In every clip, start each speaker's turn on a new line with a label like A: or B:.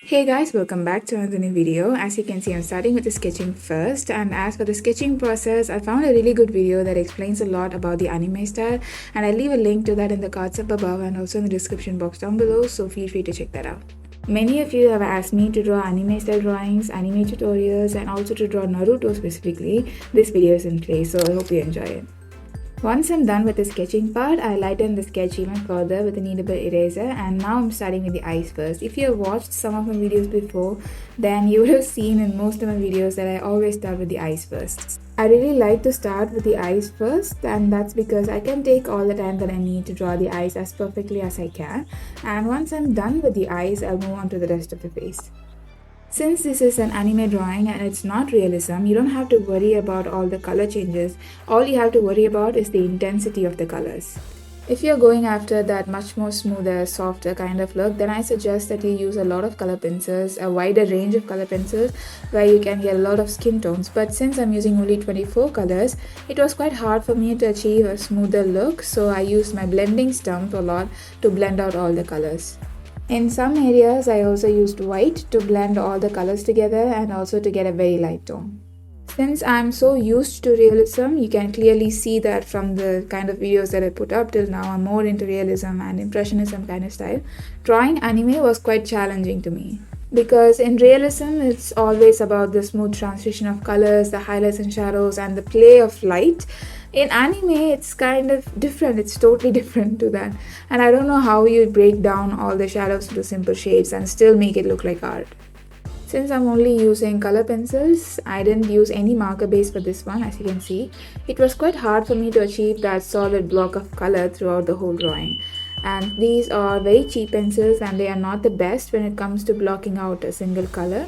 A: Hey guys, welcome back to another new video. As you can see, I'm starting with the sketching first, and as for the sketching process, I found a really good video that explains a lot about the anime style, and I'll leave a link to that in the cards up above and also in the description box down below, so feel free to check that out. Many of you have asked me to draw anime style drawings, anime tutorials, and also to draw Naruto specifically. This video is in place, so I hope you enjoy it. Once I'm done with the sketching part, I lighten the sketch even further with a kneadable eraser, and now I'm starting with the eyes first. If you have watched some of my videos before, then you would have seen in most of my videos that I always start with the eyes first. I really like to start with the eyes first, and that's because I can take all the time that I need to draw the eyes as perfectly as I can, and once I'm done with the eyes, I'll move on to the rest of the face. Since this is an anime drawing and it's not realism, you don't have to worry about all the color changes. All you have to worry about is the intensity of the colors. If you're going after that much more smoother, softer kind of look, then I suggest that you use a lot of color pencils, a wider range of color pencils where you can get a lot of skin tones. But since I'm using only 24 colors, it was quite hard for me to achieve a smoother look, so I used my blending stump a lot to blend out all the colors. In some areas, I also used white to blend all the colors together and also to get a very light tone. Since I'm so used to realism, you can clearly see that from the kind of videos that I put up till now, I'm more into realism and impressionism kind of style. Drawing anime was quite challenging to me. Because in realism, it's always about the smooth transition of colors, the highlights and shadows, and the play of light. In anime, it's kind of different, it's totally different to that. And I don't know how you break down all the shadows into simple shades and still make it look like art. Since I'm only using color pencils, I didn't use any marker base for this one, as you can see. It was quite hard for me to achieve that solid block of color throughout the whole drawing. And these are very cheap pencils and they are not the best when it comes to blocking out a single color.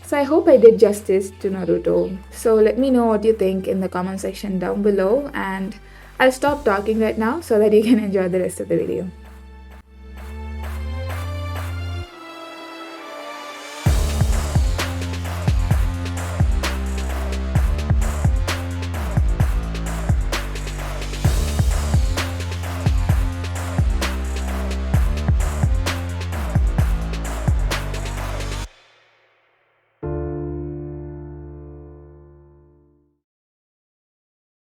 A: So I hope I did justice to Naruto. So let me know what you think in the comment section down below, and I'll stop talking right now so that you can enjoy the rest of the video.